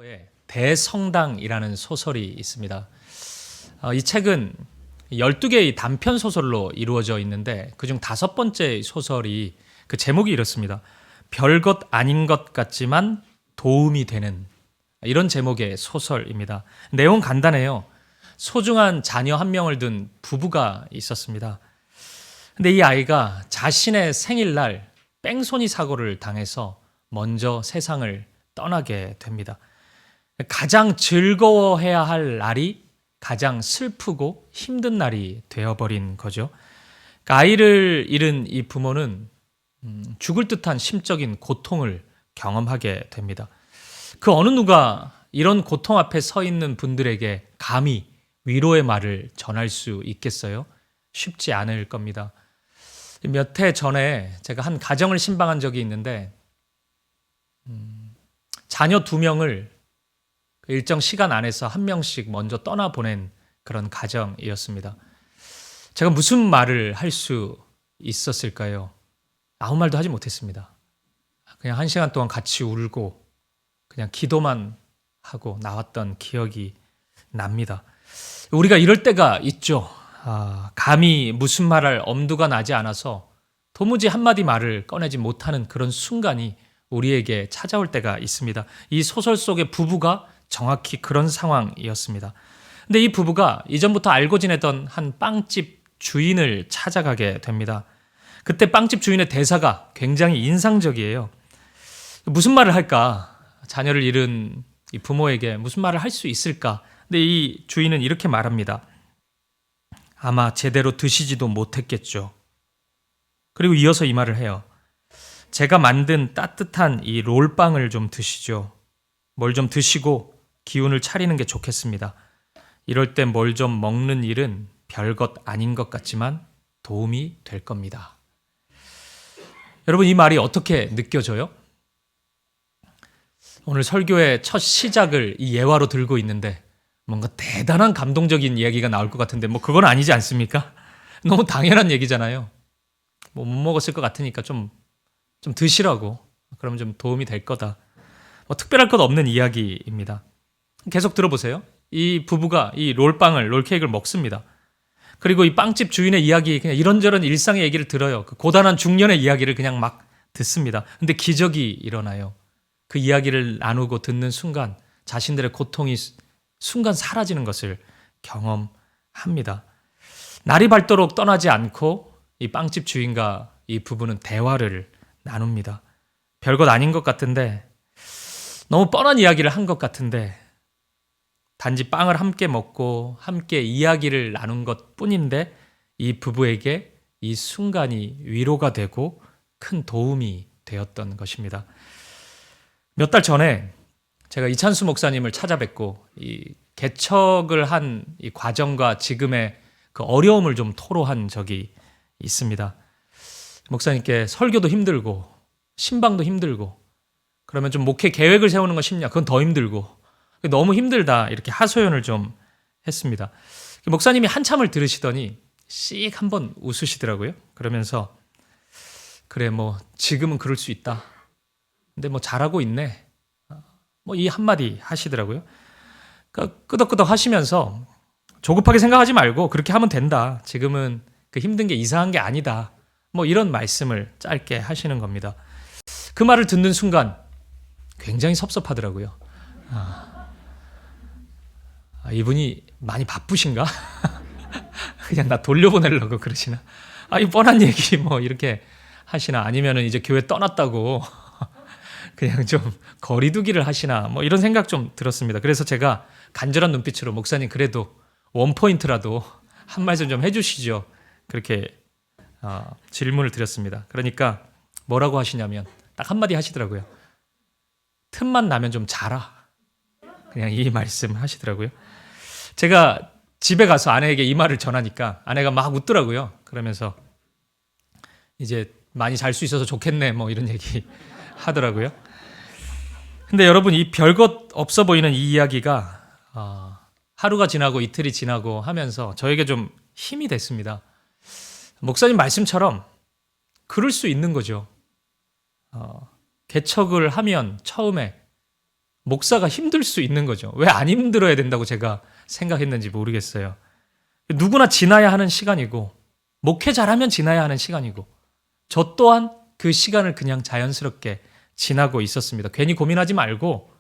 의 대성당이라는 소설이 있습니다. 이 책은 12개의 단편 소설로 이루어져 있는데 그중 5번째 소설이 그 제목이 이렇습니다. 별것 아닌 것 같지만 도움이 되는, 이런 제목의 소설입니다. 내용 간단해요. 소중한 자녀 한 명을 둔 부부가 있었습니다. 근데 이 아이가 자신의 생일날 뺑소니 사고를 당해서 먼저 세상을 떠나게 됩니다. 가장 즐거워해야 할 날이 가장 슬프고 힘든 날이 되어버린 거죠. 그러니까 아이를 잃은 이 부모는 죽을 듯한 심적인 고통을 경험하게 됩니다. 그 어느 누가 이런 고통 앞에 서 있는 분들에게 감히 위로의 말을 전할 수 있겠어요? 쉽지 않을 겁니다. 몇 해 전에 제가 한 가정을 신방한 적이 있는데 자녀 2명을 일정 시간 안에서 한 명씩 먼저 떠나보낸 그런 가정이었습니다. 제가 무슨 말을 할 수 있었을까요? 아무 말도 하지 못했습니다. 그냥 1시간 동안 같이 울고 그냥 기도만 하고 나왔던 기억이 납니다. 우리가 이럴 때가 있죠. 감히 무슨 말할 엄두가 나지 않아서 도무지 한마디 말을 꺼내지 못하는 그런 순간이 우리에게 찾아올 때가 있습니다. 이 소설 속의 부부가 정확히 그런 상황이었습니다. 근데 이 부부가 이전부터 알고 지내던 한 빵집 주인을 찾아가게 됩니다. 그때 빵집 주인의 대사가 굉장히 인상적이에요. 무슨 말을 할까? 자녀를 잃은 이 부모에게 무슨 말을 할 수 있을까? 근데 이 주인은 이렇게 말합니다. 아마 제대로 드시지도 못했겠죠. 그리고 이어서 이 말을 해요. 제가 만든 따뜻한 이 롤빵을 좀 드시죠. 뭘 좀 드시고 기운을 차리는 게 좋겠습니다. 이럴 때 뭘 좀 먹는 일은 별것 아닌 것 같지만 도움이 될 겁니다. 여러분, 이 말이 어떻게 느껴져요? 오늘 설교의 첫 시작을 이 예화로 들고 있는데 뭔가 대단한 감동적인 이야기가 나올 것 같은데 뭐 그건 아니지 않습니까? 너무 당연한 얘기잖아요. 뭐 못 먹었을 것 같으니까 좀 드시라고. 그러면 좀 도움이 될 거다. 뭐 특별할 것 없는 이야기입니다. 계속 들어보세요. 이 부부가 이 롤케이크를 먹습니다. 그리고 이 빵집 주인의 이야기, 그냥 이런저런 일상의 얘기를 들어요. 그 고단한 중년의 이야기를 그냥 막 듣습니다. 근데 기적이 일어나요. 그 이야기를 나누고 듣는 순간 자신들의 고통이 순간 사라지는 것을 경험합니다. 날이 밝도록 떠나지 않고 이 빵집 주인과 이 부부는 대화를 나눕니다. 별것 아닌 것 같은데, 너무 뻔한 이야기를 한 것 같은데, 단지 빵을 함께 먹고 함께 이야기를 나눈 것 뿐인데 이 부부에게 이 순간이 위로가 되고 큰 도움이 되었던 것입니다. 몇 달 전에 제가 이찬수 목사님을 찾아뵙고 이 개척을 한 이 과정과 지금의 그 어려움을 좀 토로한 적이 있습니다. 목사님께 설교도 힘들고 신방도 힘들고, 그러면 좀 목회 계획을 세우는 건 쉽냐? 그건 더 힘들고 너무 힘들다, 이렇게 하소연을 좀 했습니다. 목사님이 한참을 들으시더니 씩 한번 웃으시더라고요. 그러면서 그래, 뭐 지금은 그럴 수 있다. 근데 뭐 잘하고 있네. 뭐 이 한마디 하시더라고요. 그러니까 끄덕끄덕 하시면서 조급하게 생각하지 말고 그렇게 하면 된다. 지금은 그 힘든 게 이상한 게 아니다. 뭐 이런 말씀을 짧게 하시는 겁니다. 그 말을 듣는 순간 굉장히 섭섭하더라고요. 이분이 많이 바쁘신가? 그냥 나 돌려보내려고 그러시나? 이 뻔한 얘기 뭐 이렇게 하시나? 아니면은 이제 교회 떠났다고 그냥 좀 거리두기를 하시나? 뭐 이런 생각 좀 들었습니다. 그래서 제가 간절한 눈빛으로 목사님 그래도 원포인트라도 한 말씀 좀 해주시죠. 그렇게 질문을 드렸습니다. 그러니까 뭐라고 하시냐면 딱 한마디 하시더라고요. 틈만 나면 좀 자라. 그냥 이 말씀 하시더라고요. 제가 집에 가서 아내에게 이 말을 전하니까 아내가 막 웃더라고요. 그러면서 이제 많이 잘 수 있어서 좋겠네, 뭐 이런 얘기 하더라고요. 근데 여러분, 이 별것 없어 보이는 이 이야기가 하루가 지나고 이틀이 지나고 하면서 저에게 좀 힘이 됐습니다. 목사님 말씀처럼 그럴 수 있는 거죠. 개척을 하면 처음에 목사가 힘들 수 있는 거죠. 왜 안 힘들어야 된다고 제가 생각했는지 모르겠어요. 누구나 지나야 하는 시간이고 목회 잘하면 지나야 하는 시간이고 저 또한 그 시간을 그냥 자연스럽게 지나고 있었습니다. 괜히 고민하지 말고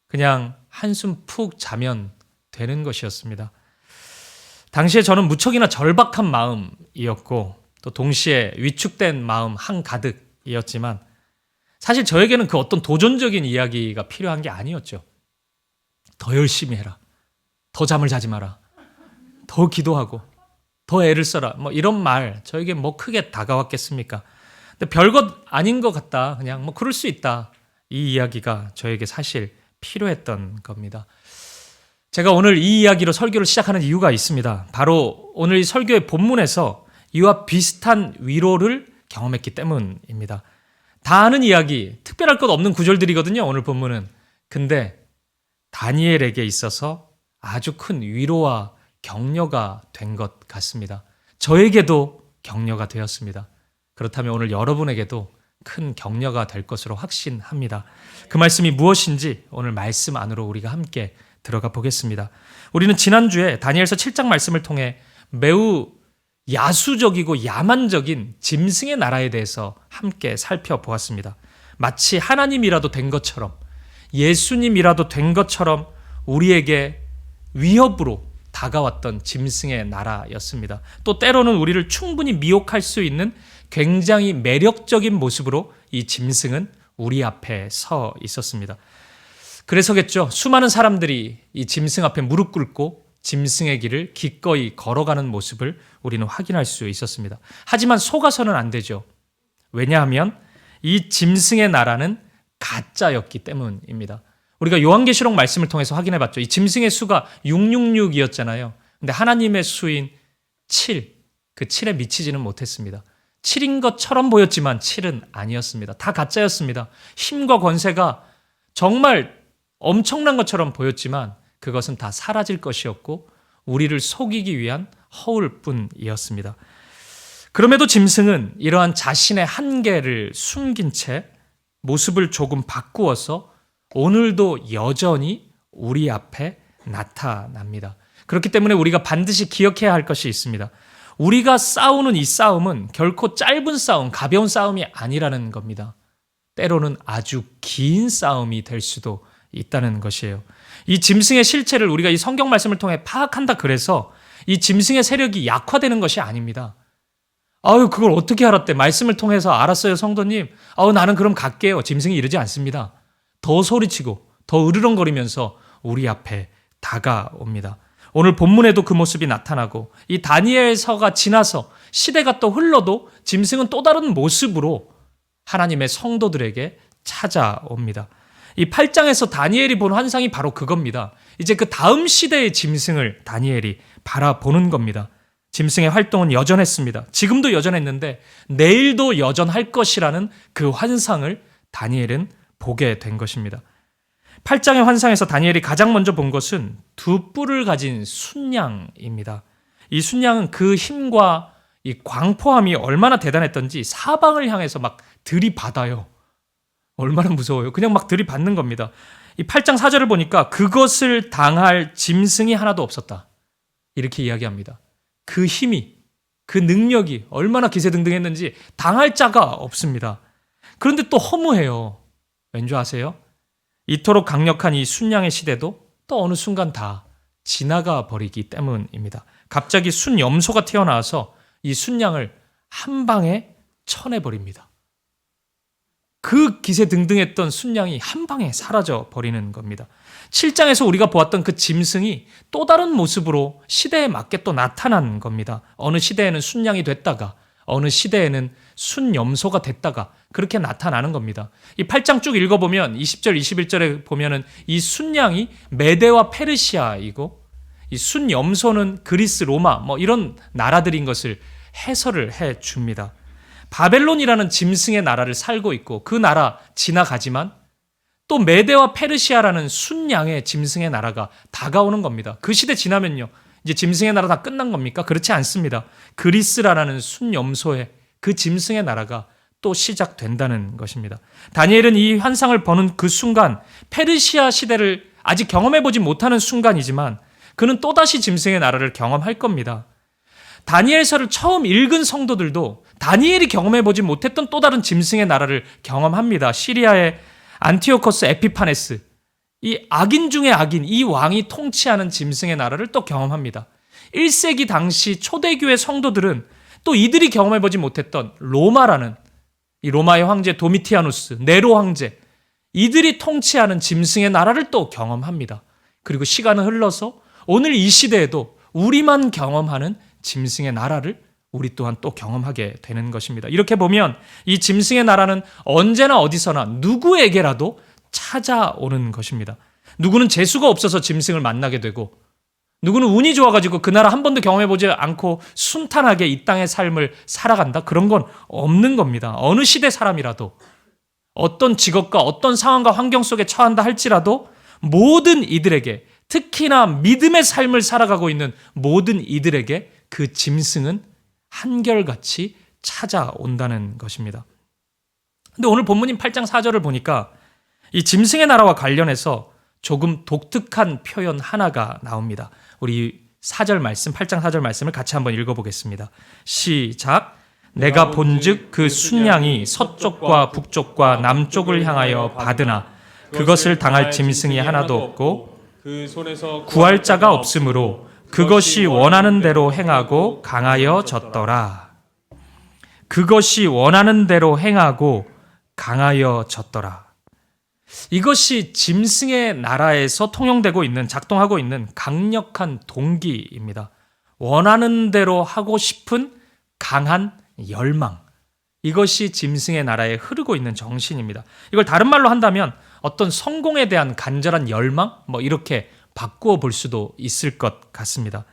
그냥 한숨 푹 자면 되는 것이었습니다. 당시에 저는 무척이나 절박한 마음이었고 또 동시에 위축된 마음 한가득이었지만 사실 저에게는 그 어떤 도전적인 이야기가 필요한 게 아니었죠. 더 열심히 해라. 더 잠을 자지 마라. 더 기도하고 더 애를 써라. 뭐 이런 말 저에게 뭐 크게 다가왔겠습니까? 근데 별것 아닌 것 같다. 그냥 뭐 그럴 수 있다. 이 이야기가 저에게 사실 필요했던 겁니다. 제가 오늘 이 이야기로 설교를 시작하는 이유가 있습니다. 바로 오늘 이 설교의 본문에서 이와 비슷한 위로를 경험했기 때문입니다. 다 아는 이야기, 특별할 것 없는 구절들이거든요. 오늘 본문은. 근데 다니엘에게 있어서 아주 큰 위로와 격려가 된 것 같습니다. 저에게도 격려가 되었습니다. 그렇다면 오늘 여러분에게도 큰 격려가 될 것으로 확신합니다. 그 말씀이 무엇인지 오늘 말씀 안으로 우리가 함께 들어가 보겠습니다. 우리는 지난주에 다니엘서 7장 말씀을 통해 매우 야수적이고 야만적인 짐승의 나라에 대해서 함께 살펴보았습니다. 마치 하나님이라도 된 것처럼 예수님이라도 된 것처럼 우리에게 위협으로 다가왔던 짐승의 나라였습니다. 또 때로는 우리를 충분히 미혹할 수 있는 굉장히 매력적인 모습으로 이 짐승은 우리 앞에 서 있었습니다. 그래서겠죠. 수많은 사람들이 이 짐승 앞에 무릎 꿇고 짐승의 길을 기꺼이 걸어가는 모습을 우리는 확인할 수 있었습니다. 하지만 속아서는 안 되죠. 왜냐하면 이 짐승의 나라는 가짜였기 때문입니다. 우리가 요한계시록 말씀을 통해서 확인해 봤죠. 이 짐승의 수가 666이었잖아요. 근데 하나님의 수인 7, 그 7에 미치지는 못했습니다. 7인 것처럼 보였지만 7은 아니었습니다. 다 가짜였습니다. 힘과 권세가 정말 엄청난 것처럼 보였지만 그것은 다 사라질 것이었고 우리를 속이기 위한 허울 뿐이었습니다. 그럼에도 짐승은 이러한 자신의 한계를 숨긴 채 모습을 조금 바꾸어서 오늘도 여전히 우리 앞에 나타납니다. 그렇기 때문에 우리가 반드시 기억해야 할 것이 있습니다. 우리가 싸우는 이 싸움은 결코 짧은 싸움, 가벼운 싸움이 아니라는 겁니다. 때로는 아주 긴 싸움이 될 수도 있다는 것이에요. 이 짐승의 실체를 우리가 이 성경 말씀을 통해 파악한다 그래서 이 짐승의 세력이 약화되는 것이 아닙니다. 그걸 어떻게 알았대? 말씀을 통해서 알았어요, 성도님. 나는 그럼 갈게요. 짐승이 이러지 않습니다. 더 소리치고 더 으르렁거리면서 우리 앞에 다가옵니다. 오늘 본문에도 그 모습이 나타나고 이 다니엘서가 지나서 시대가 또 흘러도 짐승은 또 다른 모습으로 하나님의 성도들에게 찾아옵니다. 이 8장에서 다니엘이 본 환상이 바로 그겁니다. 이제 그 다음 시대의 짐승을 다니엘이 바라보는 겁니다. 짐승의 활동은 여전했습니다. 지금도 여전했는데 내일도 여전할 것이라는 그 환상을 다니엘은 보게 된 것입니다. 8장의 환상에서 다니엘이 가장 먼저 본 것은 두 뿔을 가진 순양입니다. 이 순양은 그 힘과 이 광포함이 얼마나 대단했던지 사방을 향해서 막 들이받아요. 얼마나 무서워요. 그냥 막 들이받는 겁니다. 이 8장 4절을 보니까 그것을 당할 짐승이 하나도 없었다. 이렇게 이야기합니다. 그 힘이, 그 능력이 얼마나 기세등등했는지 당할 자가 없습니다. 그런데 또 허무해요. 왠지 아세요? 이토록 강력한 이 순양의 시대도 또 어느 순간 다 지나가 버리기 때문입니다. 갑자기 순염소가 튀어나와서 이 순양을 한 방에 쳐내버립니다. 그 기세등등했던 순양이 한 방에 사라져 버리는 겁니다. 7장에서 우리가 보았던 그 짐승이 또 다른 모습으로 시대에 맞게 또 나타난 겁니다. 어느 시대에는 순양이 됐다가 어느 시대에는 순염소가 됐다가 그렇게 나타나는 겁니다. 이 8장 쭉 읽어보면 20절, 21절에 보면은 이 순양이 메대와 페르시아이고 이 순염소는 그리스, 로마 뭐 이런 나라들인 것을 해설을 해 줍니다. 바벨론이라는 짐승의 나라를 살고 있고 그 나라 지나가지만 또 메대와 페르시아라는 순양의 짐승의 나라가 다가오는 겁니다. 그 시대 지나면요. 이제 짐승의 나라 다 끝난 겁니까? 그렇지 않습니다. 그리스라는 순염소의 그 짐승의 나라가 또 시작된다는 것입니다. 다니엘은 이 환상을 보는 그 순간 페르시아 시대를 아직 경험해보지 못하는 순간이지만 그는 또다시 짐승의 나라를 경험할 겁니다. 다니엘서를 처음 읽은 성도들도 다니엘이 경험해보지 못했던 또 다른 짐승의 나라를 경험합니다. 시리아의 안티오코스 에피파네스, 이 악인 중의 악인, 이 왕이 통치하는 짐승의 나라를 또 경험합니다. 1세기 당시 초대교회 성도들은 또 이들이 경험해보지 못했던 로마라는 이 로마의 황제 도미티아누스, 네로 황제, 이들이 통치하는 짐승의 나라를 또 경험합니다. 그리고 시간은 흘러서 오늘 이 시대에도 우리만 경험하는 짐승의 나라를 우리 또한 또 경험하게 되는 것입니다. 이렇게 보면 이 짐승의 나라는 언제나 어디서나 누구에게라도 찾아오는 것입니다. 누구는 재수가 없어서 짐승을 만나게 되고, 누구는 운이 좋아가지고 그 나라 한 번도 경험해보지 않고 순탄하게 이 땅의 삶을 살아간다? 그런 건 없는 겁니다. 어느 시대 사람이라도 어떤 직업과 어떤 상황과 환경 속에 처한다 할지라도 모든 이들에게, 특히나 믿음의 삶을 살아가고 있는 모든 이들에게 그 짐승은 한결같이 찾아온다는 것입니다. 근데 오늘 본문인 8장 4절을 보니까 이 짐승의 나라와 관련해서 조금 독특한 표현 하나가 나옵니다. 우리 4절 말씀, 8장 4절 말씀을 같이 한번 읽어보겠습니다. 시작. 내가 본즉 그 순양이 서쪽과 북쪽과 남쪽을 향하여 받으나 그것을 당할 짐승이 하나도 없고 그 손에서 구할 자가 없으므로 그것이 원하는 대로 행하고 강하여졌더라. 그것이 원하는 대로 행하고 강하여졌더라. 이것이 짐승의 나라에서 통용되고 있는, 작동하고 있는 강력한 동기입니다. 원하는 대로 하고 싶은 강한 열망. 이것이 짐승의 나라에 흐르고 있는 정신입니다. 이걸 다른 말로 한다면 어떤 성공에 대한 간절한 열망? 이렇게 바꾸어 볼 수도 있을 것 같습니다.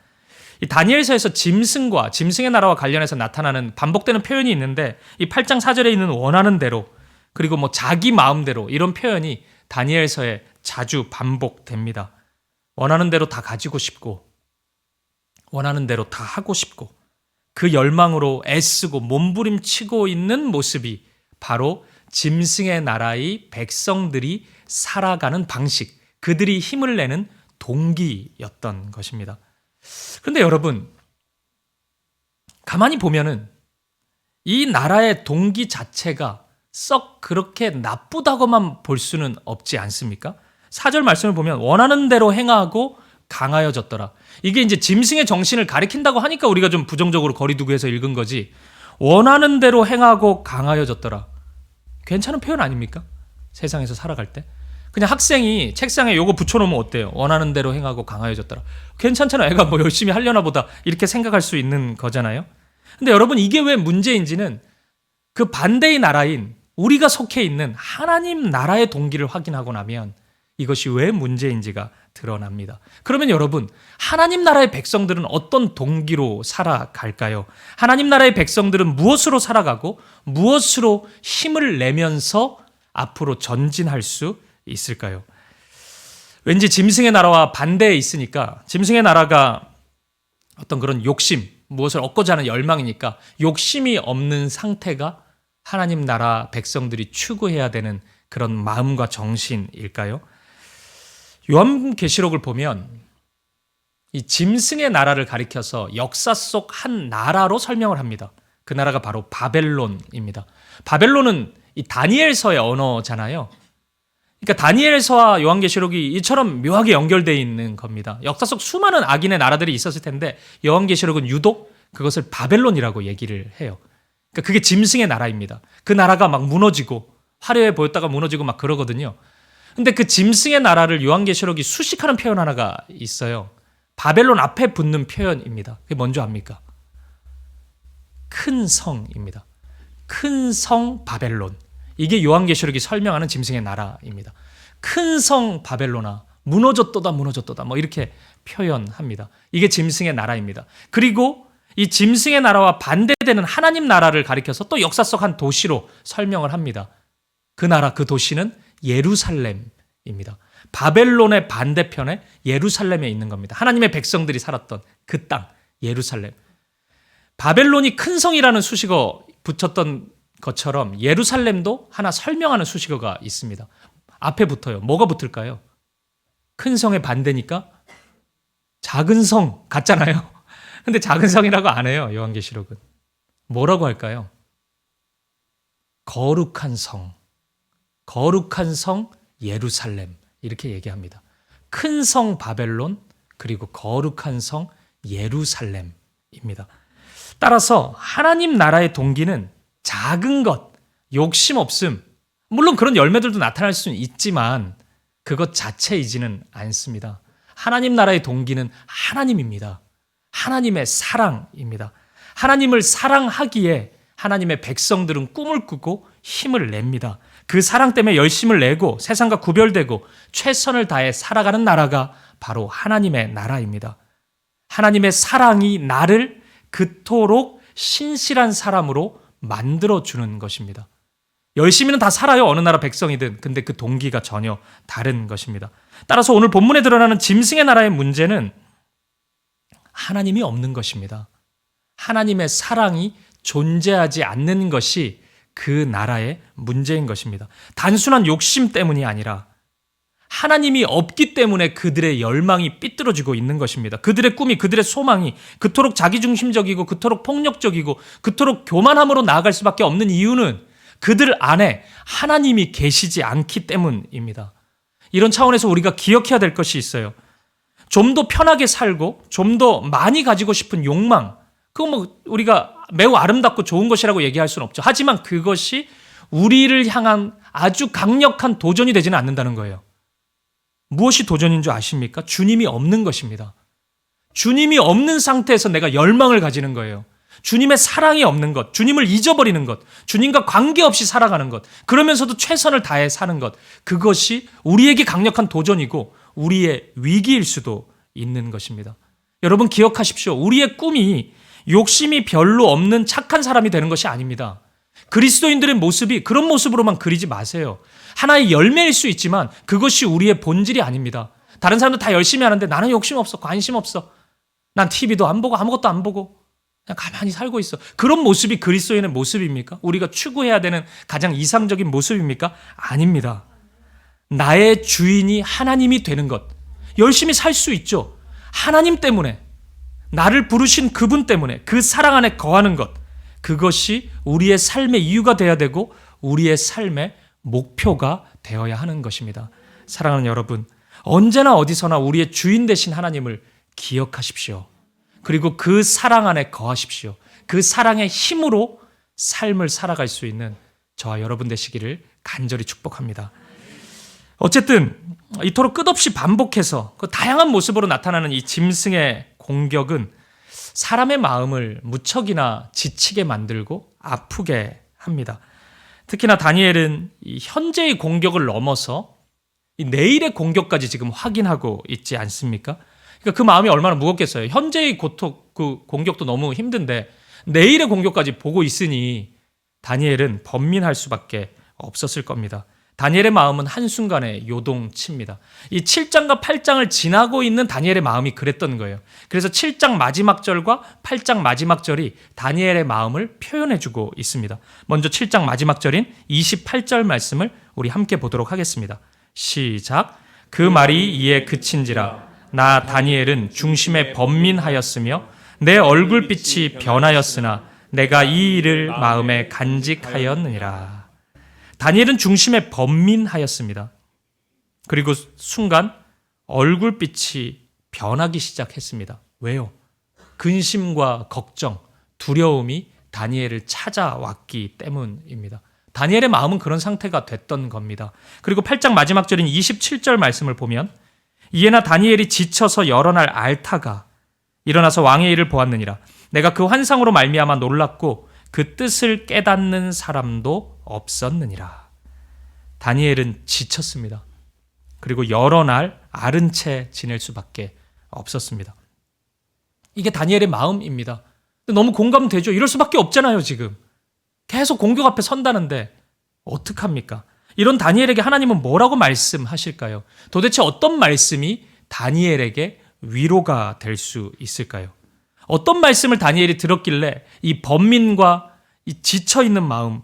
이 다니엘서에서 짐승과 짐승의 나라와 관련해서 나타나는 반복되는 표현이 있는데, 이 8장 4절에 있는 원하는 대로, 그리고 자기 마음대로, 이런 표현이 다니엘서에 자주 반복됩니다. 원하는 대로 다 가지고 싶고, 원하는 대로 다 하고 싶고, 그 열망으로 애쓰고 몸부림치고 있는 모습이 바로 짐승의 나라의 백성들이 살아가는 방식, 그들이 힘을 내는 동기였던 것입니다. 그런데 여러분, 가만히 보면은 이 나라의 동기 자체가 썩 그렇게 나쁘다고만 볼 수는 없지 않습니까? 4절 말씀을 보면 원하는 대로 행하고 강하여졌더라. 이게 이제 짐승의 정신을 가리킨다고 하니까 우리가 좀 부정적으로 거리두고 해서 읽은 거지, 원하는 대로 행하고 강하여졌더라. 괜찮은 표현 아닙니까? 세상에서 살아갈 때. 그냥 학생이 책상에 요거 붙여놓으면 어때요? 원하는 대로 행하고 강하여졌더라. 괜찮잖아. 애가 열심히 하려나 보다. 이렇게 생각할 수 있는 거잖아요. 근데 여러분, 이게 왜 문제인지는 그 반대의 나라인 우리가 속해 있는 하나님 나라의 동기를 확인하고 나면 이것이 왜 문제인지가 드러납니다. 그러면 여러분, 하나님 나라의 백성들은 어떤 동기로 살아갈까요? 하나님 나라의 백성들은 무엇으로 살아가고 무엇으로 힘을 내면서 앞으로 전진할 수 있을까요? 왠지 짐승의 나라와 반대에 있으니까, 짐승의 나라가 어떤 그런 욕심, 무엇을 얻고자 하는 열망이니까 욕심이 없는 상태가 하나님 나라 백성들이 추구해야 되는 그런 마음과 정신일까요? 요한계시록을 보면 이 짐승의 나라를 가리켜서 역사 속 한 나라로 설명을 합니다. 그 나라가 바로 바벨론입니다. 바벨론은 이 다니엘서의 언어잖아요. 그러니까 다니엘서와 요한계시록이 이처럼 묘하게 연결되어 있는 겁니다. 역사 속 수많은 악인의 나라들이 있었을 텐데 요한계시록은 유독 그것을 바벨론이라고 얘기를 해요. 그러니까 그게 짐승의 나라입니다. 그 나라가 막 무너지고 화려해 보였다가 무너지고 막 그러거든요. 근데 그 짐승의 나라를 요한계시록이 수식하는 표현 하나가 있어요. 바벨론 앞에 붙는 표현입니다. 그게 뭔지 압니까? 큰 성입니다. 큰 성 바벨론. 이게 요한계시록이 설명하는 짐승의 나라입니다. 큰 성 바벨로나, 무너졌도다 무너졌도다 이렇게 표현합니다. 이게 짐승의 나라입니다. 그리고 이 짐승의 나라와 반대되는 하나님 나라를 가리켜서 또 역사 속 한 도시로 설명을 합니다. 그 나라, 그 도시는 예루살렘입니다. 바벨론의 반대편에 예루살렘에 있는 겁니다. 하나님의 백성들이 살았던 그 땅, 예루살렘. 바벨론이 큰 성이라는 수식어 붙였던 것처럼 예루살렘도 하나 설명하는 수식어가 있습니다. 앞에 붙어요. 뭐가 붙을까요? 큰 성의 반대니까 작은 성 같잖아요. 근데 작은 성이라고 안 해요. 요한계시록은. 뭐라고 할까요? 거룩한 성. 거룩한 성 예루살렘. 이렇게 얘기합니다. 큰 성 바벨론 그리고 거룩한 성 예루살렘입니다. 따라서 하나님 나라의 동기는 작은 것, 욕심 없음. 물론 그런 열매들도 나타날 수는 있지만 그것 자체이지는 않습니다. 하나님 나라의 동기는 하나님입니다. 하나님의 사랑입니다. 하나님을 사랑하기에 하나님의 백성들은 꿈을 꾸고 힘을 냅니다. 그 사랑 때문에 열심을 내고 세상과 구별되고 최선을 다해 살아가는 나라가 바로 하나님의 나라입니다. 하나님의 사랑이 나를 그토록 신실한 사람으로 만들어주는 것입니다. 열심히는 다 살아요. 어느 나라 백성이든. 근데 그 동기가 전혀 다른 것입니다. 따라서 오늘 본문에 드러나는 짐승의 나라의 문제는 하나님이 없는 것입니다. 하나님의 사랑이 존재하지 않는 것이 그 나라의 문제인 것입니다. 단순한 욕심 때문이 아니라 하나님이 없기 때문에 그들의 열망이 삐뚤어지고 있는 것입니다. 그들의 꿈이, 그들의 소망이 그토록 자기중심적이고 그토록 폭력적이고 그토록 교만함으로 나아갈 수밖에 없는 이유는 그들 안에 하나님이 계시지 않기 때문입니다. 이런 차원에서 우리가 기억해야 될 것이 있어요. 좀 더 편하게 살고 좀 더 많이 가지고 싶은 욕망, 그거 뭐 우리가 매우 아름답고 좋은 것이라고 얘기할 수는 없죠. 하지만 그것이 우리를 향한 아주 강력한 도전이 되지는 않는다는 거예요. 무엇이 도전인 줄 아십니까? 주님이 없는 것입니다. 주님이 없는 상태에서 내가 열망을 가지는 거예요. 주님의 사랑이 없는 것, 주님을 잊어버리는 것, 주님과 관계없이 살아가는 것, 그러면서도 최선을 다해 사는 것, 그것이 우리에게 강력한 도전이고 우리의 위기일 수도 있는 것입니다. 여러분 기억하십시오. 우리의 꿈이 욕심이 별로 없는 착한 사람이 되는 것이 아닙니다. 그리스도인들의 모습이 그런 모습으로만 그리지 마세요. 하나의 열매일 수 있지만 그것이 우리의 본질이 아닙니다. 다른 사람들 다 열심히 하는데 나는 욕심 없어, 관심 없어. 난 TV도 안 보고 아무것도 안 보고 그냥 가만히 살고 있어. 그런 모습이 그리스도인의 모습입니까? 우리가 추구해야 되는 가장 이상적인 모습입니까? 아닙니다. 나의 주인이 하나님이 되는 것. 열심히 살 수 있죠. 하나님 때문에, 나를 부르신 그분 때문에 그 사랑 안에 거하는 것. 그것이 우리의 삶의 이유가 되어야 되고 우리의 삶의 목표가 되어야 하는 것입니다. 사랑하는 여러분, 언제나 어디서나 우리의 주인 되신 하나님을 기억하십시오. 그리고 그 사랑 안에 거하십시오. 그 사랑의 힘으로 삶을 살아갈 수 있는 저와 여러분 되시기를 간절히 축복합니다. 어쨌든 이토록 끝없이 반복해서 그 다양한 모습으로 나타나는 이 짐승의 공격은 사람의 마음을 무척이나 지치게 만들고 아프게 합니다. 특히나 다니엘은 이 현재의 공격을 넘어서 이 내일의 공격까지 지금 확인하고 있지 않습니까? 그러니까 그 마음이 얼마나 무겁겠어요. 현재의 그 공격도 너무 힘든데 내일의 공격까지 보고 있으니 다니엘은 번민할 수밖에 없었을 겁니다. 다니엘의 마음은 한순간에 요동칩니다. 이 7장과 8장을 지나고 있는 다니엘의 마음이 그랬던 거예요. 그래서 7장 마지막 절과 8장 마지막 절이 다니엘의 마음을 표현해주고 있습니다. 먼저 7장 마지막 절인 28절 말씀을 우리 함께 보도록 하겠습니다. 시작. 그 말이 이에 그친지라 나 다니엘은 중심에 번민하였으며 내 얼굴빛이 변하였으나 내가 이 일을 마음에 간직하였느니라. 다니엘은 중심에 번민하였습니다. 그리고 순간 얼굴빛이 변하기 시작했습니다. 왜요? 근심과 걱정, 두려움이 다니엘을 찾아왔기 때문입니다. 다니엘의 마음은 그런 상태가 됐던 겁니다. 그리고 8장 마지막 절인 27절 말씀을 보면 이에나 다니엘이 지쳐서 여러 날 앓다가 일어나서 왕의 일을 보았느니라. 내가 그 환상으로 말미암아 놀랐고 그 뜻을 깨닫는 사람도 없었느니라. 다니엘은 지쳤습니다. 그리고 여러 날 앓은 채 지낼 수밖에 없었습니다. 이게 다니엘의 마음입니다. 너무 공감되죠? 이럴 수밖에 없잖아요, 지금. 계속 공격 앞에 선다는데 어떡합니까? 이런 다니엘에게 하나님은 뭐라고 말씀하실까요? 도대체 어떤 말씀이 다니엘에게 위로가 될 수 있을까요? 어떤 말씀을 다니엘이 들었길래 이 번민과 이 지쳐있는 마음,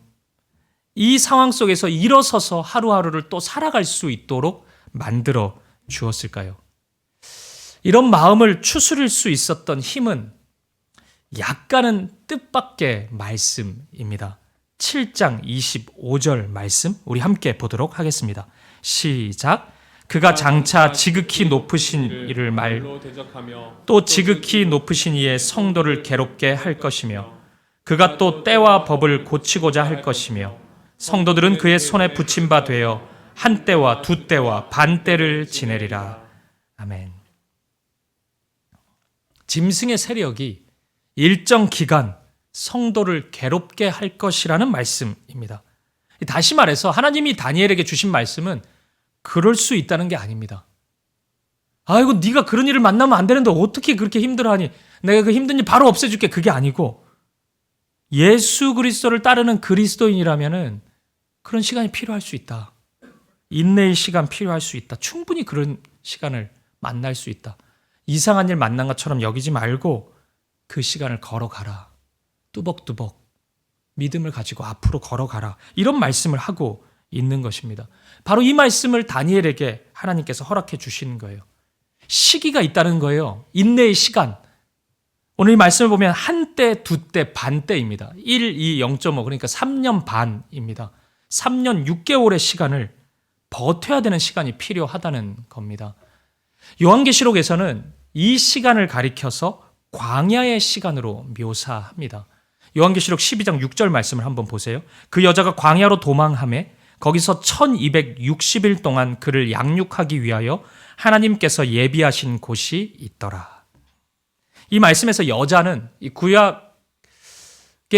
이 상황 속에서 일어서서 하루하루를 또 살아갈 수 있도록 만들어 주었을까요? 이런 마음을 추스릴 수 있었던 힘은 약간은 뜻밖의 말씀입니다. 7장 25절 말씀 우리 함께 보도록 하겠습니다. 시작. 그가 장차 지극히 높으신 이를 또 지극히 높으신 이의 성도를 괴롭게 할 것이며 그가 또 때와 법을 고치고자 할 것이며 성도들은 그의 손에 붙임 바 되어 한 때와 두 때와 반 때를 지내리라. 아멘. 짐승의 세력이 일정 기간 성도를 괴롭게 할 것이라는 말씀입니다. 다시 말해서 하나님이 다니엘에게 주신 말씀은 그럴 수 있다는 게 아닙니다. 아이고 네가 그런 일을 만나면 안 되는데 어떻게 그렇게 힘들어하니? 내가 그 힘든 일 바로 없애줄게. 그게 아니고 예수 그리스도를 따르는 그리스도인이라면은 그런 시간이 필요할 수 있다. 인내의 시간 필요할 수 있다. 충분히 그런 시간을 만날 수 있다. 이상한 일 만난 것처럼 여기지 말고 그 시간을 걸어가라. 뚜벅뚜벅 믿음을 가지고 앞으로 걸어가라. 이런 말씀을 하고 있는 것입니다. 바로 이 말씀을 다니엘에게 하나님께서 허락해 주시는 거예요. 시기가 있다는 거예요. 인내의 시간. 오늘 이 말씀을 보면 한 때, 두 때, 반 때입니다. 1, 2, 0.5 그러니까 3년 반입니다. 3년 6개월의 시간을 버텨야 되는 시간이 필요하다는 겁니다. 요한계시록에서는 이 시간을 가리켜서 광야의 시간으로 묘사합니다. 요한계시록 12장 6절 말씀을 한번 보세요. 그 여자가 광야로 도망하매 거기서 1260일 동안 그를 양육하기 위하여 하나님께서 예비하신 곳이 있더라. 이 말씀에서 여자는 이 구약의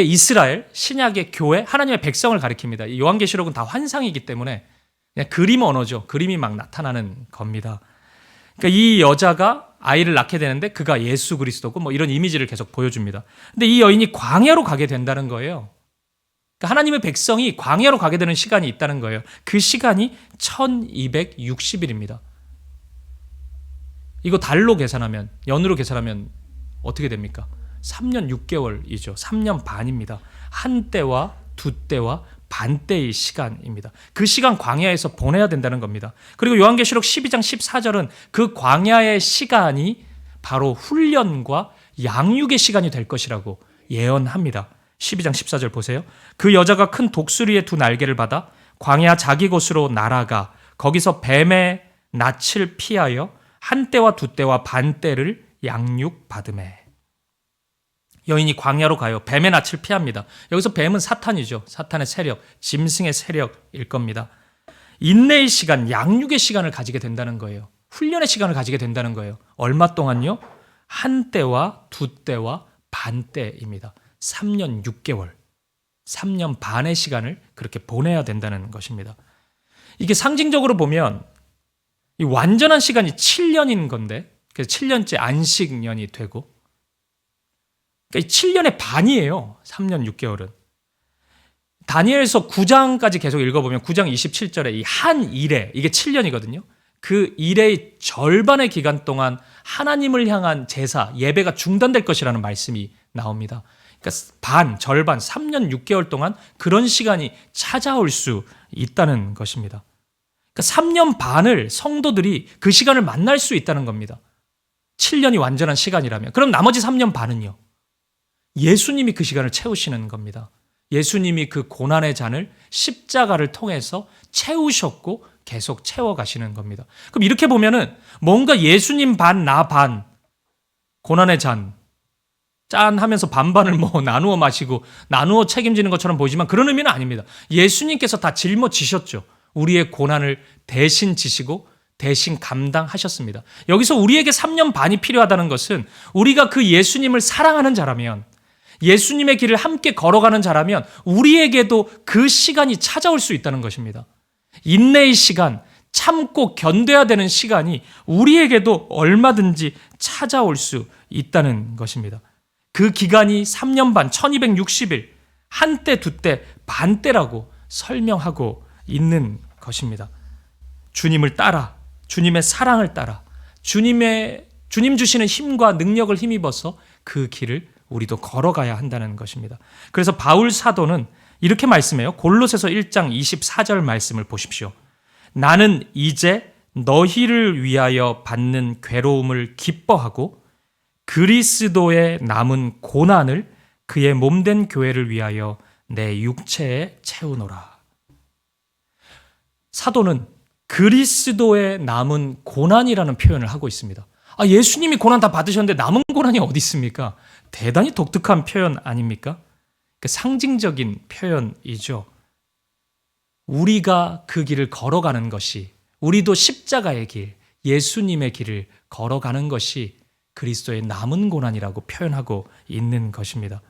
이스라엘, 신약의 교회, 하나님의 백성을 가리킵니다. 이 요한계시록은 다 환상이기 때문에 그냥 그림 언어죠. 그림이 막 나타나는 겁니다. 그러니까 이 여자가 아이를 낳게 되는데 그가 예수 그리스도고 뭐 이런 이미지를 계속 보여줍니다. 근데 이 여인이 광야로 가게 된다는 거예요. 그러니까 하나님의 백성이 광야로 가게 되는 시간이 있다는 거예요. 그 시간이 1260일입니다. 이거 달로 계산하면, 연으로 계산하면 어떻게 됩니까? 3년 6개월이죠. 3년 반입니다. 한 때와 두 때와 반 때의 시간입니다. 그 시간 광야에서 보내야 된다는 겁니다. 그리고 요한계시록 12장 14절은 그 광야의 시간이 바로 훈련과 양육의 시간이 될 것이라고 예언합니다. 12장 14절 보세요. 그 여자가 큰 독수리의 두 날개를 받아 광야 자기 곳으로 날아가 거기서 뱀의 낯을 피하여 한 때와 두 때와 반 때를 양육받으매. 여인이 광야로 가요. 뱀의 낯을 피합니다. 여기서 뱀은 사탄이죠. 사탄의 세력, 짐승의 세력일 겁니다. 인내의 시간, 양육의 시간을 가지게 된다는 거예요. 훈련의 시간을 가지게 된다는 거예요. 얼마 동안요? 한 때와 두 때와 반 때입니다. 3년 6개월, 3년 반의 시간을 그렇게 보내야 된다는 것입니다. 이게 상징적으로 보면 이 완전한 시간이 7년인 건데 그래서 7년째 안식년이 되고 그러니까 7년의 반이에요. 3년 6개월은. 다니엘서 9장까지 계속 읽어보면 9장 27절에 이 한 일에 이게 7년이거든요. 그 일의 절반의 기간 동안 하나님을 향한 제사, 예배가 중단될 것이라는 말씀이 나옵니다. 그러니까 절반, 3년 6개월 동안 그런 시간이 찾아올 수 있다는 것입니다. 그러니까 3년 반을 성도들이 그 시간을 만날 수 있다는 겁니다. 7년이 완전한 시간이라면. 그럼 나머지 3년 반은요? 예수님이 그 시간을 채우시는 겁니다. 예수님이 그 고난의 잔을 십자가를 통해서 채우셨고 계속 채워가시는 겁니다. 그럼 이렇게 보면은 뭔가 예수님 반, 나 반, 고난의 잔, 짠 하면서 반반을 뭐 나누어 마시고 나누어 책임지는 것처럼 보이지만 그런 의미는 아닙니다. 예수님께서 다 짊어지셨죠. 우리의 고난을 대신 지시고 대신 감당하셨습니다. 여기서 우리에게 3년 반이 필요하다는 것은 우리가 그 예수님을 사랑하는 자라면 예수님의 길을 함께 걸어가는 자라면 우리에게도 그 시간이 찾아올 수 있다는 것입니다. 인내의 시간, 참고 견뎌야 되는 시간이 우리에게도 얼마든지 찾아올 수 있다는 것입니다. 그 기간이 3년 반, 1260일, 한 때, 두 때, 반 때라고 설명하고 있는 것입니다. 주님을 따라, 주님의 사랑을 따라, 주님 주시는 힘과 능력을 힘입어서 그 길을 우리도 걸어가야 한다는 것입니다. 그래서 바울 사도는 이렇게 말씀해요. 골로새서 1장 24절 말씀을 보십시오. 나는 이제 너희를 위하여 받는 괴로움을 기뻐하고 그리스도의 남은 고난을 그의 몸된 교회를 위하여 내 육체에 채우노라. 사도는 그리스도의 남은 고난이라는 표현을 하고 있습니다. 예수님이 고난 다 받으셨는데 남은 고난이 어디 있습니까? 대단히 독특한 표현 아닙니까? 상징적인 표현이죠. 우리가 그 길을 걸어가는 것이, 우리도 십자가의 길, 예수님의 길을 걸어가는 것이 그리스도의 남은 고난이라고 표현하고 있는 것입니다.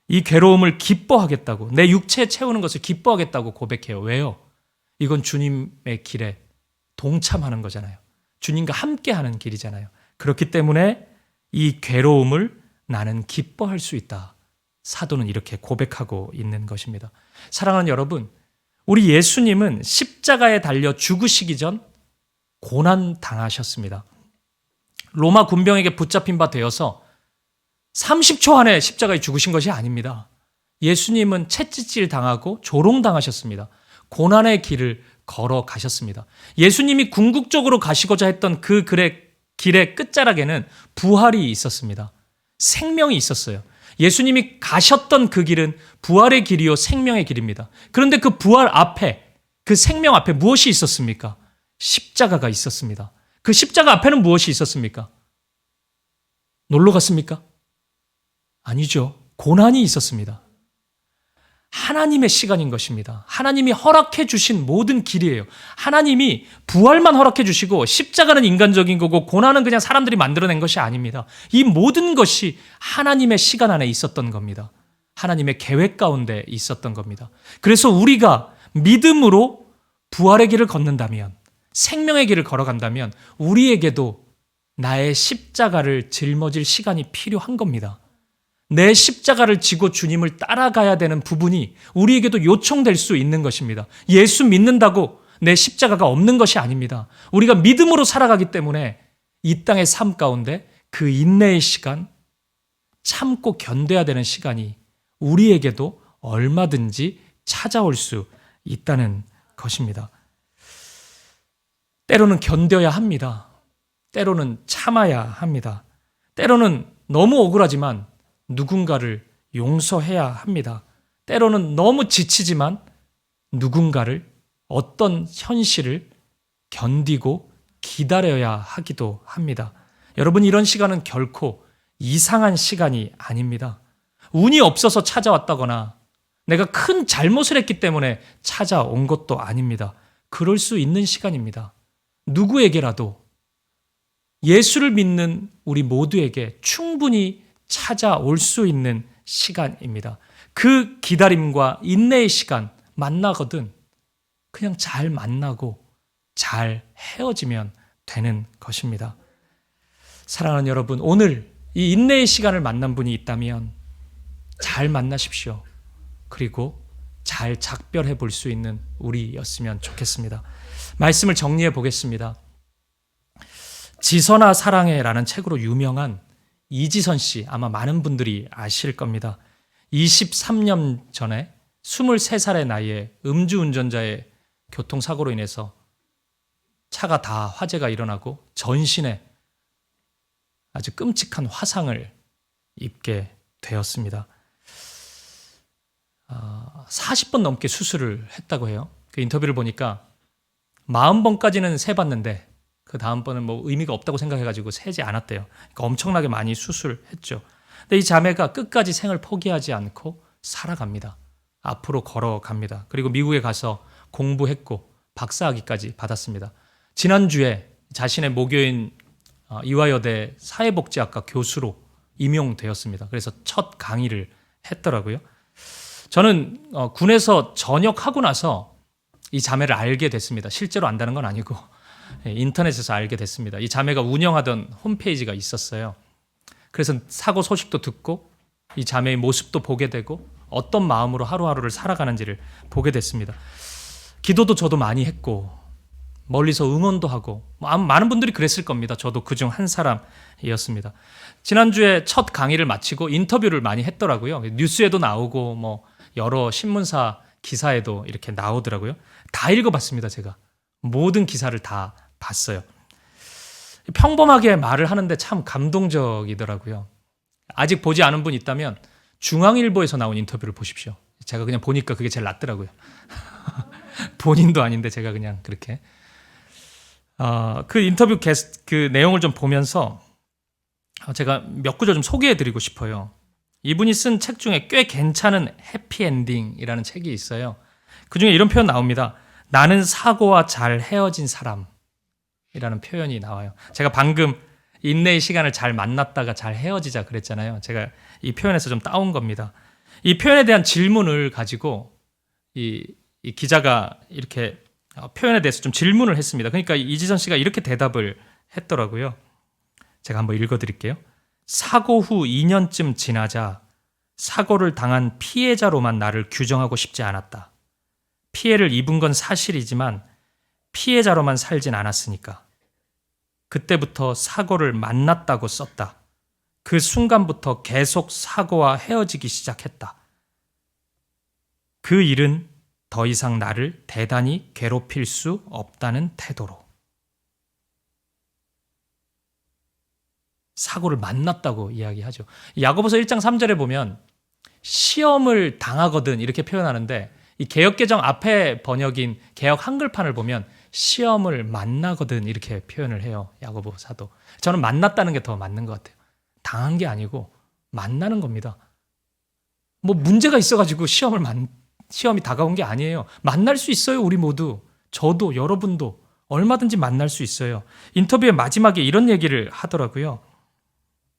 이 괴로움을 기뻐하겠다고, 내 육체에 채우는 것을 기뻐하겠다고 고백해요. 왜요? 이건 주님의 길에 동참하는 거잖아요. 주님과 함께하는 길이잖아요. 그렇기 때문에 이 괴로움을 나는 기뻐할 수 있다. 사도는 이렇게 고백하고 있는 것입니다. 사랑하는 여러분, 우리 예수님은 십자가에 달려 죽으시기 전 고난 당하셨습니다. 로마 군병에게 붙잡힌 바 되어서 30초 안에 십자가에 죽으신 것이 아닙니다. 예수님은 채찍질 당하고 조롱당하셨습니다. 고난의 길을 걸어가셨습니다. 예수님이 궁극적으로 가시고자 했던 그 길의 끝자락에는 부활이 있었습니다. 생명이 있었어요. 예수님이 가셨던 그 길은 부활의 길이요 생명의 길입니다. 그런데 그 부활 앞에, 그 생명 앞에 무엇이 있었습니까? 십자가가 있었습니다. 그 십자가 앞에는 무엇이 있었습니까? 놀러 갔습니까? 아니죠. 고난이 있었습니다. 하나님의 시간인 것입니다. 하나님이 허락해 주신 모든 길이에요. 하나님이 부활만 허락해 주시고 십자가는 인간적인 거고 고난은 그냥 사람들이 만들어낸 것이 아닙니다. 이 모든 것이 하나님의 시간 안에 있었던 겁니다. 하나님의 계획 가운데 있었던 겁니다. 그래서 우리가 믿음으로 부활의 길을 걷는다면, 생명의 길을 걸어간다면 우리에게도 나의 십자가를 짊어질 시간이 필요한 겁니다. 내 십자가를 지고 주님을 따라가야 되는 부분이 우리에게도 요청될 수 있는 것입니다. 예수 믿는다고 내 십자가가 없는 것이 아닙니다. 우리가 믿음으로 살아가기 때문에 이 땅의 삶 가운데 그 인내의 시간, 참고 견뎌야 되는 시간이 우리에게도 얼마든지 찾아올 수 있다는 것입니다. 때로는 견뎌야 합니다. 때로는 참아야 합니다. 때로는 너무 억울하지만 누군가를 용서해야 합니다. 때로는 너무 지치지만 누군가를, 어떤 현실을 견디고 기다려야 하기도 합니다. 여러분, 이런 시간은 결코 이상한 시간이 아닙니다. 운이 없어서 찾아왔다거나 내가 큰 잘못을 했기 때문에 찾아온 것도 아닙니다. 그럴 수 있는 시간입니다. 누구에게라도, 예수를 믿는 우리 모두에게 충분히 찾아올 수 있는 시간입니다. 그 기다림과 인내의 시간, 만나거든 그냥 잘 만나고 잘 헤어지면 되는 것입니다. 사랑하는 여러분, 오늘 이 인내의 시간을 만난 분이 있다면 잘 만나십시오. 그리고 잘 작별해 볼 수 있는 우리였으면 좋겠습니다. 말씀을 정리해 보겠습니다. 지선아 사랑해라는 책으로 유명한 이지선 씨, 아마 많은 분들이 아실 겁니다. 23년 전에 23살의 나이에 음주운전자의 교통사고로 인해서 차가 다 화재가 일어나고 전신에 아주 끔찍한 화상을 입게 되었습니다. 40번 넘게 수술을 했다고 해요. 그 인터뷰를 보니까 40번까지는 세봤는데 그 다음번은 뭐 의미가 없다고 생각해가지고 세지 않았대요. 그러니까 엄청나게 많이 수술했죠. 근데 이 자매가 끝까지 생을 포기하지 않고 살아갑니다. 앞으로 걸어갑니다. 그리고 미국에 가서 공부했고 박사학위까지 받았습니다. 지난주에 자신의 모교인 이화여대 사회복지학과 교수로 임용되었습니다. 그래서 첫 강의를 했더라고요. 저는 군에서 전역하고 나서 이 자매를 알게 됐습니다. 실제로 안다는 건 아니고 인터넷에서 알게 됐습니다. 이 자매가 운영하던 홈페이지가 있었어요. 그래서 사고 소식도 듣고 이 자매의 모습도 보게 되고 어떤 마음으로 하루하루를 살아가는지를 보게 됐습니다. 기도도 저도 많이 했고 멀리서 응원도 하고 많은 분들이 그랬을 겁니다. 저도 그중 한 사람이었습니다. 지난주에 첫 강의를 마치고 인터뷰를 많이 했더라고요. 뉴스에도 나오고 뭐 여러 신문사 기사에도 이렇게 나오더라고요. 다 읽어봤습니다, 제가. 모든 기사를 다 봤어요. 평범하게 말을 하는데 참 감동적이더라고요. 아직 보지 않은 분 있다면 중앙일보에서 나온 인터뷰를 보십시오. 제가 그냥 보니까 그게 제일 낫더라고요. 본인도 아닌데 제가 그냥 그렇게. 그 인터뷰 그 내용을 좀 보면서 제가 몇 구절 좀 소개해드리고 싶어요. 이분이 쓴 책 중에 꽤 괜찮은 해피엔딩이라는 책이 있어요. 그중에 이런 표현 나옵니다. 나는 사고와 잘 헤어진 사람이라는 표현이 나와요. 제가 방금 인내의 시간을 잘 만났다가 잘 헤어지자 그랬잖아요. 제가 이 표현에서 좀 따온 겁니다. 이 표현에 대한 질문을 가지고 이 기자가 이렇게 표현에 대해서 좀 질문을 했습니다. 그러니까 이지선 씨가 이렇게 대답을 했더라고요. 제가 한번 읽어드릴게요. 사고 후 2년쯤 지나자 사고를 당한 피해자로만 나를 규정하고 싶지 않았다. 피해를 입은 건 사실이지만 피해자로만 살진 않았으니까. 그때부터 사고를 만났다고 썼다. 그 순간부터 계속 사고와 헤어지기 시작했다. 그 일은 더 이상 나를 대단히 괴롭힐 수 없다는 태도로. 사고를 만났다고 이야기하죠. 야고보서 1장 3절에 보면 시험을 당하거든 이렇게 표현하는데 이 개역개정 앞에 번역인 개역 한글판을 보면 시험을 만나거든 이렇게 표현을 해요. 야고보 사도. 저는 만났다는 게 더 맞는 것 같아요. 당한 게 아니고 만나는 겁니다. 뭐 문제가 있어가지고 시험이 다가온 게 아니에요. 만날 수 있어요. 우리 모두. 저도 여러분도 얼마든지 만날 수 있어요. 인터뷰의 마지막에 이런 얘기를 하더라고요.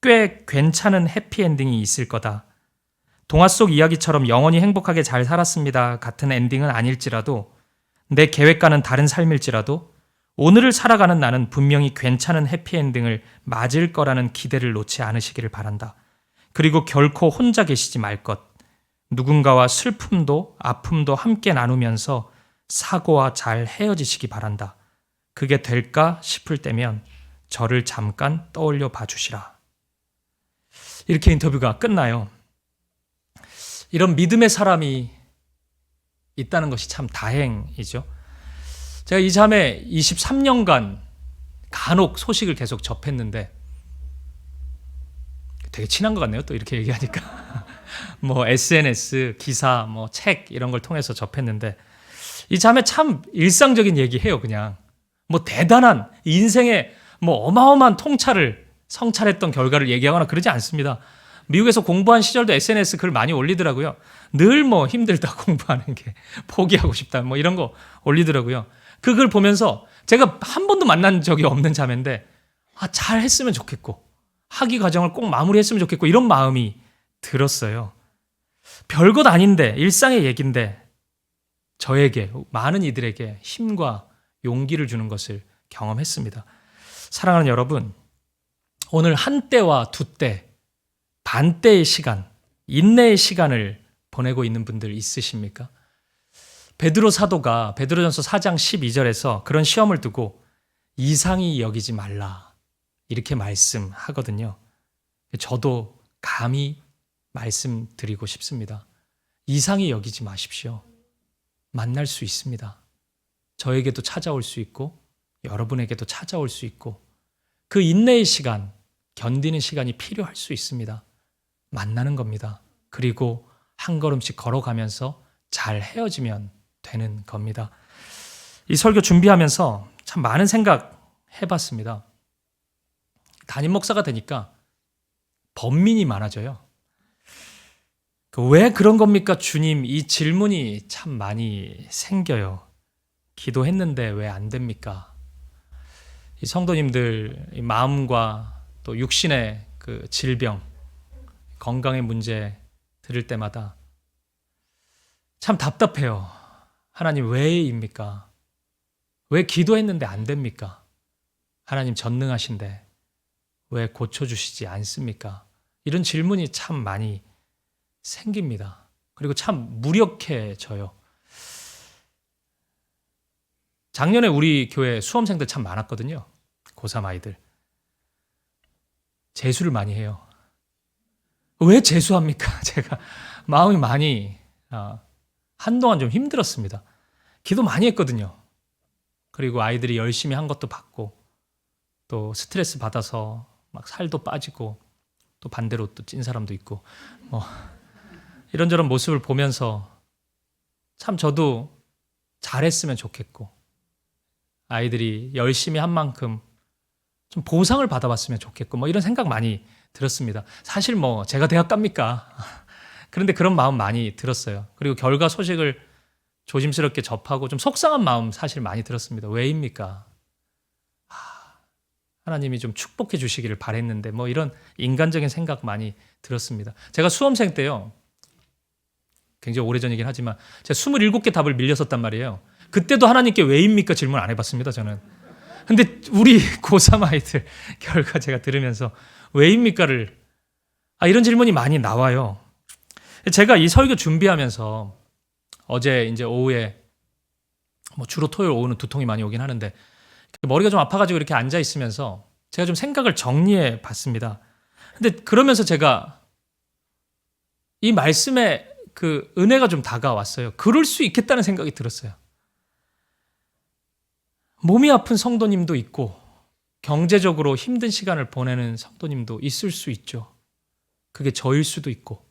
꽤 괜찮은 해피엔딩이 있을 거다. 동화 속 이야기처럼 영원히 행복하게 잘 살았습니다 같은 엔딩은 아닐지라도 내 계획과는 다른 삶일지라도 오늘을 살아가는 나는 분명히 괜찮은 해피엔딩을 맞을 거라는 기대를 놓지 않으시기를 바란다. 그리고 결코 혼자 계시지 말 것. 누군가와 슬픔도 아픔도 함께 나누면서 사고와 잘 헤어지시기 바란다. 그게 될까 싶을 때면 저를 잠깐 떠올려 봐주시라. 이렇게 인터뷰가 끝나요. 이런 믿음의 사람이 있다는 것이 참 다행이죠. 제가 이 자매 23년간 간혹 소식을 계속 접했는데 되게 친한 것 같네요. 또 이렇게 얘기하니까. 뭐 SNS, 기사, 뭐 책 이런 걸 통해서 접했는데 이 자매 참 일상적인 얘기해요. 그냥 뭐 대단한 인생의 뭐 어마어마한 통찰을 성찰했던 결과를 얘기하거나 그러지 않습니다. 미국에서 공부한 시절도 SNS 글 많이 올리더라고요. 늘 뭐 힘들다 공부하는 게 포기하고 싶다 뭐 이런 거 올리더라고요. 그 글 보면서 제가 한 번도 만난 적이 없는 자매인데 잘 했으면 좋겠고 학위 과정을 꼭 마무리했으면 좋겠고 이런 마음이 들었어요. 별것 아닌데 일상의 얘기인데 저에게 많은 이들에게 힘과 용기를 주는 것을 경험했습니다. 사랑하는 여러분, 오늘 한 때와 두 때, 반 때의 시간, 인내의 시간을 보내고 있는 분들 있으십니까? 베드로 사도가 베드로전서 4장 12절에서 그런 시험을 두고 이상히 여기지 말라 이렇게 말씀하거든요. 저도 감히 말씀드리고 싶습니다. 이상히 여기지 마십시오. 만날 수 있습니다. 저에게도 찾아올 수 있고 여러분에게도 찾아올 수 있고 그 인내의 시간, 견디는 시간이 필요할 수 있습니다. 만나는 겁니다. 그리고 한 걸음씩 걸어가면서 잘 헤어지면 되는 겁니다. 이 설교 준비하면서 참 많은 생각 해봤습니다. 담임 목사가 되니까 번민이 많아져요. 왜 그런 겁니까, 주님? 이 질문이 참 많이 생겨요. 기도했는데 왜 안 됩니까? 이 성도님들 이 마음과 또 육신의 그 질병, 건강의 문제 들을 때마다 참 답답해요. 하나님 왜입니까? 왜 기도했는데 안 됩니까? 하나님 전능하신데 왜 고쳐주시지 않습니까? 이런 질문이 참 많이 생깁니다. 그리고 참 무력해져요. 작년에 우리 교회 수험생들 참 많았거든요. 고3 아이들. 재수를 많이 해요. 왜 재수합니까? 제가 마음이 많이 한동안 좀 힘들었습니다. 기도 많이 했거든요. 그리고 아이들이 열심히 한 것도 봤고 또 스트레스 받아서 막 살도 빠지고 또 반대로 또 찐 사람도 있고 뭐 이런저런 모습을 보면서 참 저도 잘했으면 좋겠고 아이들이 열심히 한 만큼 좀 보상을 받아봤으면 좋겠고 뭐 이런 생각 많이 들었습니다. 사실 뭐 제가 대학 갑니까? 그런데 그런 마음 많이 들었어요. 그리고 결과 소식을 조심스럽게 접하고 좀 속상한 마음 사실 많이 들었습니다. 왜입니까? 하나님이 좀 축복해 주시기를 바랬는데 뭐 이런 인간적인 생각 많이 들었습니다. 제가 수험생 때요. 굉장히 오래전이긴 하지만 제가 27개 답을 밀렸었단 말이에요. 그때도 하나님께 왜입니까? 질문 안 해봤습니다. 저는. 근데 우리 고3 아이들 결과 제가 들으면서 왜입니까를 이런 질문이 많이 나와요. 제가 이 설교 준비하면서 어제 이제 오후에 뭐 주로 토요일 오후는 두통이 많이 오긴 하는데 머리가 좀 아파가지고 이렇게 앉아 있으면서 제가 좀 생각을 정리해 봤습니다. 근데 그러면서 제가 이 말씀에 그 은혜가 좀 다가왔어요. 그럴 수 있겠다는 생각이 들었어요. 몸이 아픈 성도님도 있고 경제적으로 힘든 시간을 보내는 성도님도 있을 수 있죠. 그게 저일 수도 있고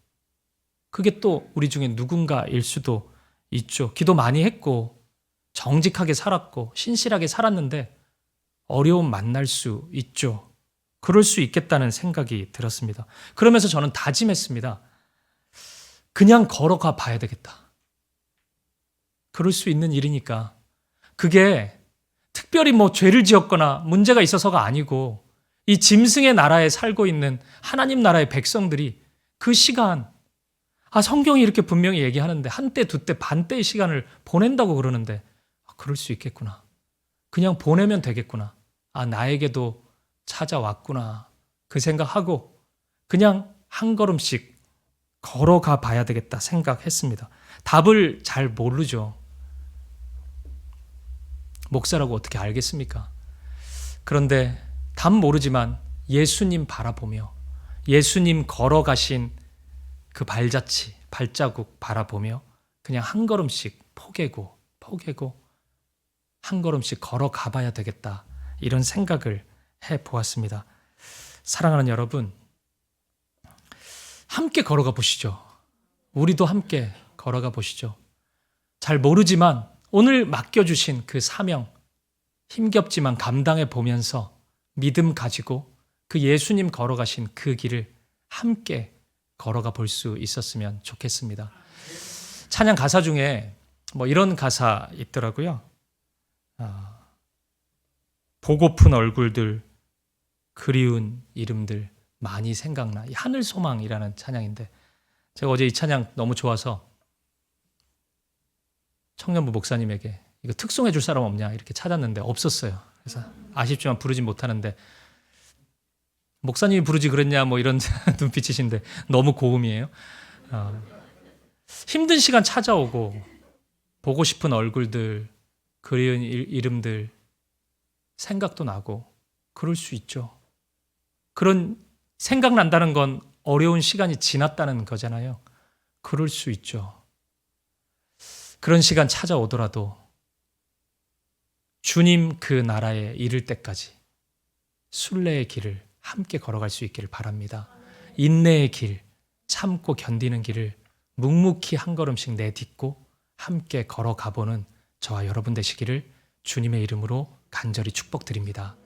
그게 또 우리 중에 누군가일 수도 있죠. 기도 많이 했고 정직하게 살았고 신실하게 살았는데 어려움 만날 수 있죠. 그럴 수 있겠다는 생각이 들었습니다. 그러면서 저는 다짐했습니다. 그냥 걸어가 봐야 되겠다. 그럴 수 있는 일이니까. 그게 특별히 뭐 죄를 지었거나 문제가 있어서가 아니고 이 짐승의 나라에 살고 있는 하나님 나라의 백성들이 그 시간 성경이 이렇게 분명히 얘기하는데 한때 두때 반때의 시간을 보낸다고 그러는데 그럴 수 있겠구나. 그냥 보내면 되겠구나. 나에게도 찾아왔구나. 그 생각하고 그냥 한 걸음씩 걸어가 봐야 되겠다 생각했습니다. 답을 잘 모르죠. 목사라고 어떻게 알겠습니까? 그런데 답 모르지만 예수님 바라보며 예수님 걸어가신 그 발자국 바라보며 그냥 한 걸음씩 포개고 한 걸음씩 걸어가 봐야 되겠다. 이런 생각을 해보았습니다. 사랑하는 여러분, 함께 걸어가 보시죠. 우리도 함께 걸어가 보시죠. 잘 모르지만 오늘 맡겨주신 그 사명, 힘겹지만 감당해 보면서 믿음 가지고 그 예수님 걸어가신 그 길을 함께 걸어가 볼 수 있었으면 좋겠습니다. 찬양 가사 중에 뭐 이런 가사 있더라고요. 보고픈 얼굴들, 그리운 이름들 많이 생각나. 이 하늘소망이라는 찬양인데 제가 어제 이 찬양 너무 좋아서 청년부 목사님에게 이거 특송해 줄 사람 없냐 이렇게 찾았는데 없었어요. 그래서 아쉽지만 부르진 못하는데 목사님이 부르지 그랬냐 뭐 이런 눈빛이신데 너무 고음이에요. 힘든 시간 찾아오고 보고 싶은 얼굴들, 그리운 이름들 생각도 나고 그럴 수 있죠. 그런 생각난다는 건 어려운 시간이 지났다는 거잖아요. 그럴 수 있죠. 그런 시간 찾아오더라도 주님 그 나라에 이를 때까지 순례의 길을 함께 걸어갈 수 있기를 바랍니다. 인내의 길, 참고 견디는 길을 묵묵히 한 걸음씩 내딛고 함께 걸어가보는 저와 여러분 되시기를 주님의 이름으로 간절히 축복드립니다.